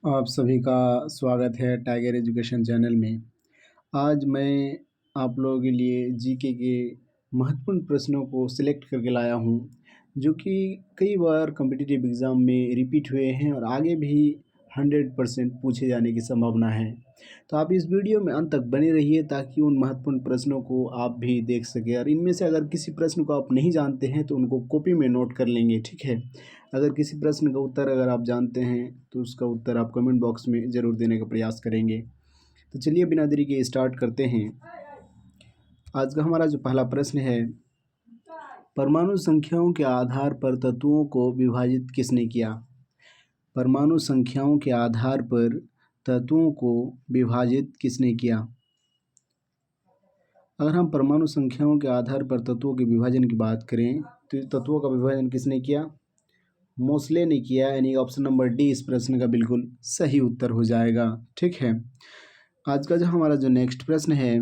आप सभी का स्वागत है टाइगर एजुकेशन चैनल में। आज मैं आप लोगों के लिए जीके के महत्वपूर्ण प्रश्नों को सिलेक्ट करके लाया हूँ, जो कि कई बार कॉम्पिटिटिव एग्ज़ाम में रिपीट हुए हैं और आगे भी 100% पूछे जाने की संभावना है। तो आप इस वीडियो में अंत तक बने रहिए ताकि उन महत्वपूर्ण प्रश्नों को आप भी देख सकें, और इनमें से अगर किसी प्रश्न को आप नहीं जानते हैं तो उनको कॉपी में नोट कर लेंगे, ठीक है। अगर किसी प्रश्न का उत्तर अगर आप जानते हैं तो उसका उत्तर आप कमेंट बॉक्स में ज़रूर देने का प्रयास करेंगे। तो चलिए बिना देरी के स्टार्ट करते हैं। आज का हमारा जो पहला प्रश्न है, परमाणु संख्याओं के आधार पर तत्वों को विभाजित किसने किया? परमाणु संख्याओं के आधार पर तत्वों को विभाजित किसने किया? अगर हम परमाणु संख्याओं के आधार पर तत्वों के विभाजन की बात करें तो तत्वों का विभाजन किसने किया? मोस्ले ने किया, यानी ऑप्शन नंबर डी इस प्रश्न का बिल्कुल सही उत्तर हो जाएगा, ठीक है। आज का जो हमारा जो नेक्स्ट प्रश्न है,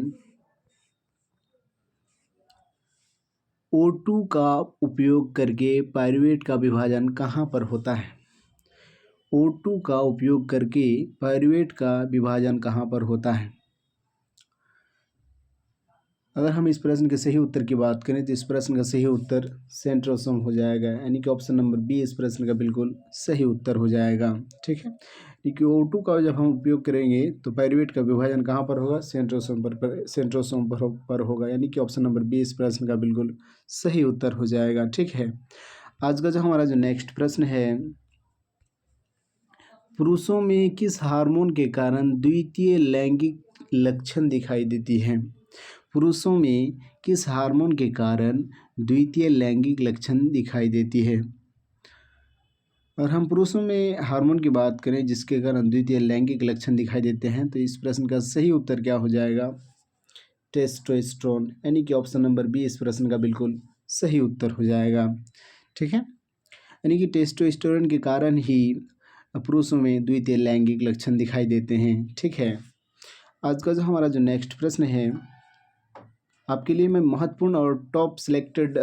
O2 का उपयोग करके पाइरूवेट का विभाजन कहाँ पर होता है? O2 का उपयोग करके पाइरूवेट का विभाजन कहाँ पर होता है? अगर हम इस प्रश्न के सही उत्तर की बात करें तो इस प्रश्न का सही उत्तर सेंट्रोसोम हो जाएगा, यानी कि ऑप्शन नंबर बी इस प्रश्न का बिल्कुल सही उत्तर हो जाएगा, ठीक है। क्योंकि O2 का जब हम उपयोग करेंगे तो पाइरूवेट का विभाजन कहाँ पर होगा? सेंट्रोसोम पर होगा, यानी कि ऑप्शन नंबर बी इस प्रश्न का बिल्कुल सही उत्तर हो जाएगा, ठीक है। आज का जो हमारा जो नेक्स्ट प्रश्न है, पुरुषों में किस हार्मोन के कारण द्वितीय लैंगिक लक्षण दिखाई देती हैं? पुरुषों में किस हार्मोन के कारण द्वितीय लैंगिक लक्षण दिखाई देती है? और हम पुरुषों में हार्मोन की बात करें जिसके कारण द्वितीय लैंगिक लक्षण दिखाई देते हैं तो इस प्रश्न का सही उत्तर क्या हो जाएगा? टेस्टोस्टेरोन, यानी कि ऑप्शन नंबर बी इस प्रश्न का बिल्कुल सही उत्तर हो जाएगा, ठीक है। यानी कि टेस्टोस्टेरोन के कारण ही पुरुषों में द्वितीय लैंगिक लक्षण दिखाई देते हैं, ठीक है। आज का जो हमारा जो नेक्स्ट प्रश्न है, आपके लिए मैं महत्वपूर्ण और टॉप सिलेक्टेड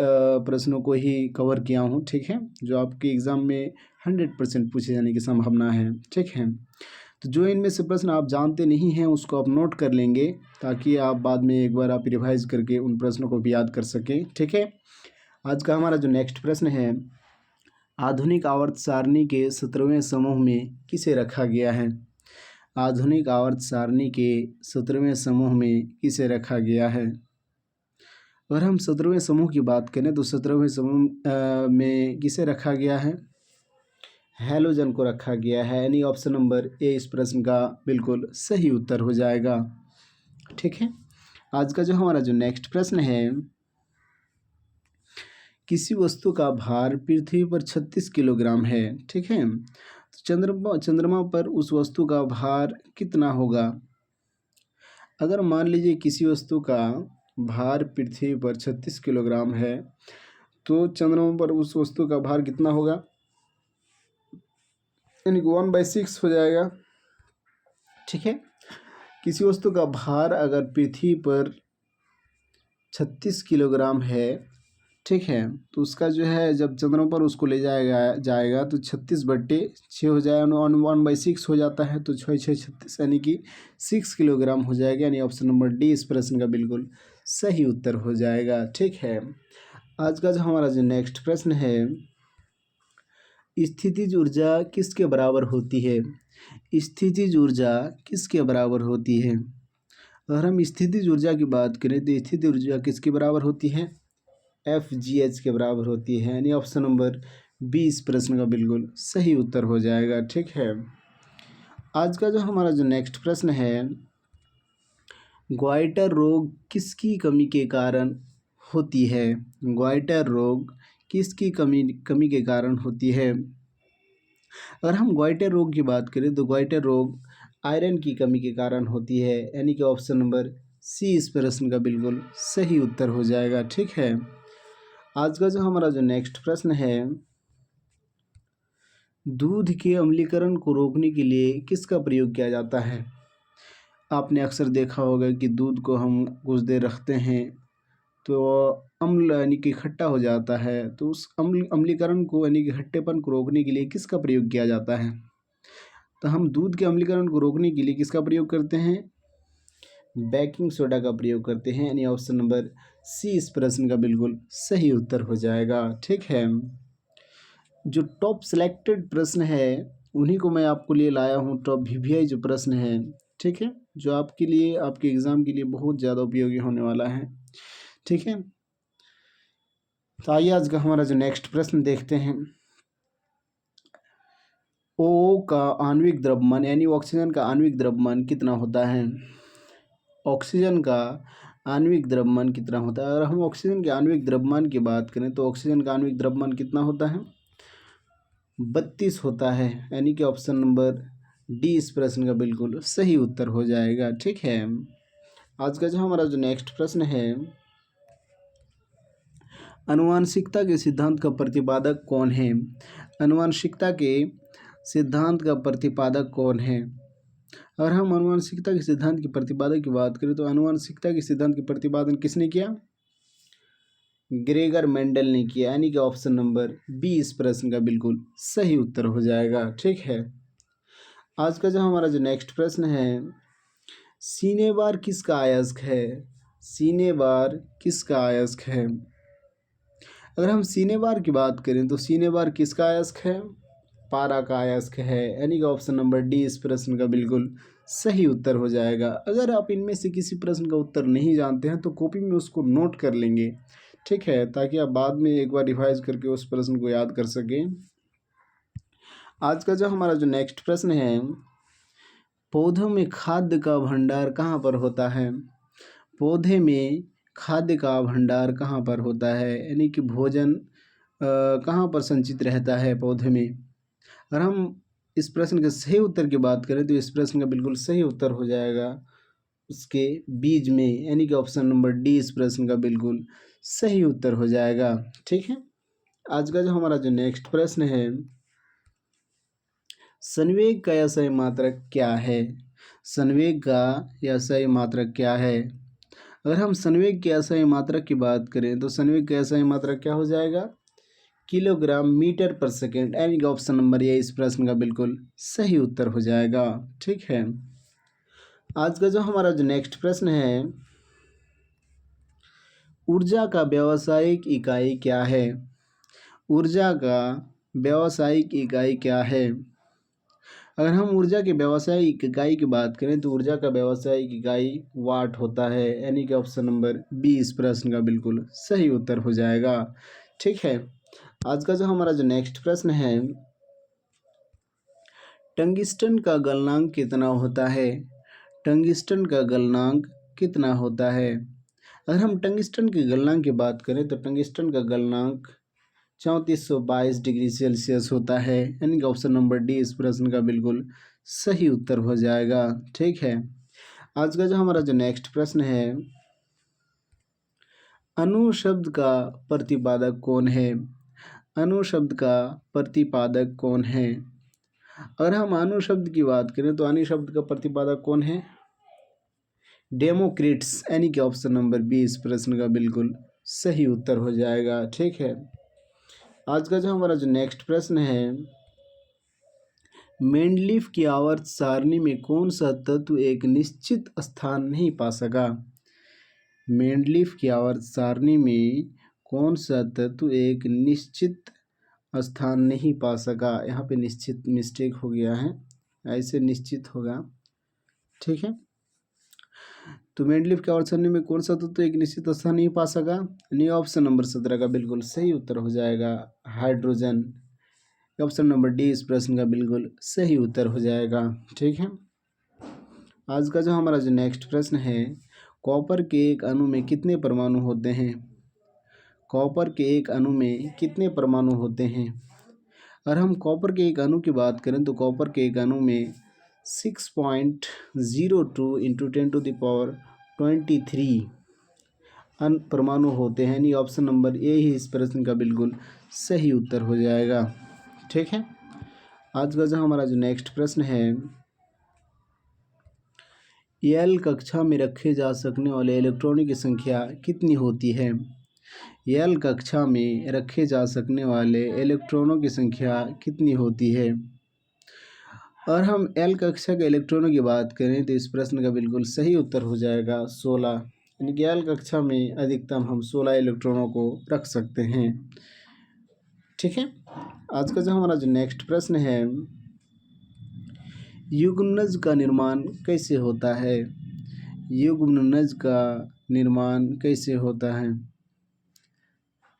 प्रश्नों को ही कवर किया हूँ, ठीक है, जो आपके एग्ज़ाम में 100% पूछे जाने की संभावना है, ठीक है। तो जो इनमें से प्रश्न आप जानते नहीं हैं उसको आप नोट कर लेंगे ताकि आप बाद में एक बार आप रिवाइज करके उन प्रश्नों को भी याद कर सकें, ठीक है। आज का हमारा जो नेक्स्ट प्रश्न है, आधुनिक आवर्त सारणी के 17वें समूह में किसे रखा गया है? आधुनिक आवर्त सारणी के 17वें समूह में किसे रखा गया है? अगर हम 17वें समूह की बात करें तो 17वें समूह में किसे रखा गया है? हैलोजन को रखा गया है, यानी ऑप्शन नंबर ए इस प्रश्न का बिल्कुल सही उत्तर हो जाएगा, ठीक है। आज का जो हमारा जो नेक्स्ट प्रश्न है, किसी वस्तु का भार पृथ्वी पर 36 किलोग्राम है, ठीक है। तो चंद्रमा पर उस वस्तु का भार कितना होगा? अगर मान लीजिए किसी वस्तु का भार पृथ्वी पर 36 किलोग्राम है तो चंद्रमा पर उस वस्तु का भार कितना होगा? यानी कि 1/6 हो जाएगा, ठीक है। किसी वस्तु का भार अगर पृथ्वी पर 36 किलोग्राम है, ठीक है, तो उसका जो है जब चंद्रमा पर उसको ले जाएगा तो 36/6 हो जाएगा, 1/6 हो जाता है तो 6×6 = 36, यानी कि 6 किलोग्राम हो जाएगा, यानी ऑप्शन नंबर डी इस प्रश्न का बिल्कुल सही उत्तर हो जाएगा, ठीक है। आज का जो हमारा जो नेक्स्ट प्रश्न है, स्थितिज ऊर्जा किसके बराबर होती है? स्थितिज ऊर्जा किसके बराबर होती है? अगर हम स्थितिज ऊर्जा की बात करें तो स्थितिज ऊर्जा किसके बराबर होती है? FGH के बराबर होती है, यानी ऑप्शन नंबर बी इस प्रश्न का बिल्कुल सही उत्तर हो जाएगा, ठीक है। आज का जो हमारा जो नेक्स्ट प्रश्न है, ग्वाइटर रोग किसकी कमी के कारण होती है? ग्वाइटर रोग किसकी कमी के कारण होती है? अगर हम ग्वाइटर रोग की बात करें तो ग्वाइटर रोग आयरन की कमी के कारण होती है, यानी कि ऑप्शन नंबर सी इस प्रश्न का बिल्कुल सही उत्तर हो जाएगा, ठीक है। आज का जो हमारा जो नेक्स्ट प्रश्न है, दूध के अम्लीकरण को रोकने के लिए किसका प्रयोग किया जाता है? आपने अक्सर देखा होगा कि दूध को हम कुछ देर रखते हैं तो अम्ल यानी कि खट्टा हो जाता है, तो उस अम्लीकरण को यानी कि खट्टेपन को रोकने के लिए किसका प्रयोग किया जाता है? तो हम दूध के अम्लीकरण को रोकने के लिए किसका प्रयोग करते हैं? बेकिंग सोडा का प्रयोग करते हैं। यानी ऑप्शन नंबर सी इस प्रश्न का बिल्कुल सही उत्तर हो जाएगा। ठीक है, जो टॉप सिलेक्टेड प्रश्न है उन्हीं को मैं आपको लिए लाया हूँ। टॉप वीवीआई जो प्रश्न है, ठीक है, जो आपके लिए, आपके एग्जाम के लिए बहुत ज़्यादा उपयोगी होने वाला है। ठीक है, तो आइए आज का हमारा जो नेक्स्ट प्रश्न देखते हैं। ओ का आणविक द्रव्यमान यानी ऑक्सीजन का आणविक द्रव्यमान कितना होता है? ऑक्सीजन का आणविक द्रव्यमान कितना होता है? अगर हम ऑक्सीजन के आणविक द्रव्यमान की बात करें तो ऑक्सीजन का आणविक द्रव्यमान कितना होता है? 32 होता है। यानी कि ऑप्शन नंबर डी इस प्रश्न का बिल्कुल सही उत्तर हो जाएगा। ठीक है, आज का जो हमारा जो नेक्स्ट प्रश्न है, अनुवांशिकता के सिद्धांत का प्रतिपादक कौन है? अनुवांशिकता के सिद्धांत का प्रतिपादक कौन है? अगर हम अनुवांशिकता के सिद्धांत के प्रतिपादक की बात करें तो अनुवांशिकता के सिद्धांत के प्रतिपादन किसने किया? ग्रेगर मेंडल ने किया। यानी कि ऑप्शन नंबर बी इस प्रश्न का बिल्कुल सही उत्तर हो जाएगा। ठीक है, आज का जो हमारा जो नेक्स्ट प्रश्न है, सीनेबार किसका अयस्क है? सीनेबार किसका अयस्क है? अगर हम सीनेबार की बात करें तो सीनेबार किसका अयस्क है? पारा का अयस्क है। यानी कि ऑप्शन नंबर डी इस प्रश्न का बिल्कुल सही उत्तर हो जाएगा। अगर आप इनमें से किसी प्रश्न का उत्तर नहीं जानते हैं तो कॉपी में उसको नोट कर लेंगे। ठीक है, ताकि आप बाद में एक बार रिवाइज करके उस प्रश्न को याद कर सकें। आज का जो हमारा जो नेक्स्ट प्रश्न है, पौधों में खाद्य का भंडार कहाँ पर होता है? पौधे में खाद्य का भंडार कहाँ पर होता है? यानी कि भोजन कहाँ पर संचित रहता है पौधे में? अगर हम इस प्रश्न के सही उत्तर की बात करें तो इस प्रश्न का बिल्कुल सही उत्तर हो जाएगा उसके बीज में। यानी कि ऑप्शन नंबर डी इस प्रश्न का बिल्कुल सही उत्तर हो जाएगा। ठीक है, आज का जो हमारा जो नेक्स्ट प्रश्न है, संवेग का यह सही मात्रक क्या है? संवेग का यह सही मात्रक क्या है? अगर हम संवेग के असही मात्रक की बात करें तो संवेग का असही मात्रक क्या हो जाएगा? किलोग्राम मीटर पर सेकेंड। यानी कि ऑप्शन नंबर ए इस प्रश्न का बिल्कुल सही उत्तर हो जाएगा। ठीक है, आज का जो हमारा जो नेक्स्ट प्रश्न है, ऊर्जा का व्यावसायिक इकाई क्या है? ऊर्जा का व्यावसायिक इकाई क्या है? अगर हम ऊर्जा के व्यावसायिक इकाई की बात करें तो ऊर्जा का व्यावसायिक इकाई वाट होता है। यानी कि ऑप्शन नंबर बी इस प्रश्न का बिल्कुल सही उत्तर हो जाएगा। ठीक है, आज का जो हमारा जो नेक्स्ट प्रश्न है, टंगिस्टन का गलनांक कितना होता है? टंगिस्टन का गलनांक कितना होता है? अगर हम टंगिस्टन के गलनांक की बात करें तो टंगिस्टन का गलनांक 3422 डिग्री सेल्सियस होता है। यानी कि ऑप्शन नंबर डी इस प्रश्न का बिल्कुल सही उत्तर हो जाएगा। ठीक है, आज का जो हमारा जो नेक्स्ट प्रश्न है, अणु शब्द का प्रतिपादक कौन है? अणु शब्द का प्रतिपादक कौन है? अगर हम अणु शब्द की बात करें तो अणु शब्द का प्रतिपादक कौन है? डेमोक्रिट्स। यानी कि ऑप्शन नंबर बी इस प्रश्न का बिल्कुल सही उत्तर हो जाएगा। ठीक है, आज का जो हमारा जो नेक्स्ट प्रश्न है, मेंडलीफ की आवर्त सारणी में कौन सा तत्व एक निश्चित स्थान नहीं पा सका? मेंडलीफ की आवर्त सारणी में कौन सा तत्व एक निश्चित स्थान नहीं पा सका? यहाँ पे निश्चित मिस्टेक हो गया है, ऐसे निश्चित होगा। ठीक है, तो मेंडलीफ के आवर्त सारणी में कौन सा तत्व एक निश्चित स्थान नहीं पा सका? यानी ऑप्शन नंबर 17 का बिल्कुल सही उत्तर हो जाएगा, हाइड्रोजन। ऑप्शन नंबर डी इस प्रश्न का बिल्कुल सही उत्तर हो जाएगा। ठीक है, आज का जो हमारा जो नेक्स्ट प्रश्न है, कॉपर के एक अणु में कितने परमाणु होते हैं? कॉपर के एक अणु में कितने परमाणु होते हैं? अगर हम कॉपर के एक अणु की बात करें तो कॉपर के एक अणु में 6.02 इंटू 10⁻23 परमाणु होते हैं। यानी ऑप्शन नंबर ए ही इस प्रश्न का बिल्कुल सही उत्तर हो जाएगा। ठीक है, आज का जो हमारा जो नेक्स्ट प्रश्न है, एल कक्षा में रखे जा सकने वाले इलेक्ट्रॉनों की संख्या कितनी होती है? एल कक्षा में रखे जा सकने वाले इलेक्ट्रॉनों की संख्या कितनी होती है? और हम एल कक्षा के इलेक्ट्रॉनों की बात करें तो इस प्रश्न का बिल्कुल सही उत्तर हो जाएगा 16। यानी कि एल कक्षा में अधिकतम हम 16 इलेक्ट्रॉनों को रख सकते हैं। ठीक है, आज का जो हमारा जो नेक्स्ट प्रश्न है, युग्मनज का निर्माण कैसे होता है? युग्मनज का निर्माण कैसे होता है?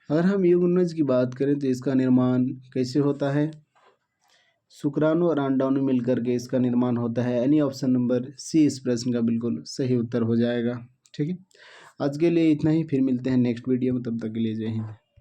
अगर हम युग्मनज की बात करें तो इसका निर्माण कैसे होता है? शुक्राणु और अंडाणु मिलकर के इसका निर्माण होता है। यानी ऑप्शन नंबर सी इस प्रश्न का बिल्कुल सही उत्तर हो जाएगा। ठीक है, आज के लिए इतना ही, फिर मिलते हैं नेक्स्ट वीडियो में, तब तक के लिए जय हिंद।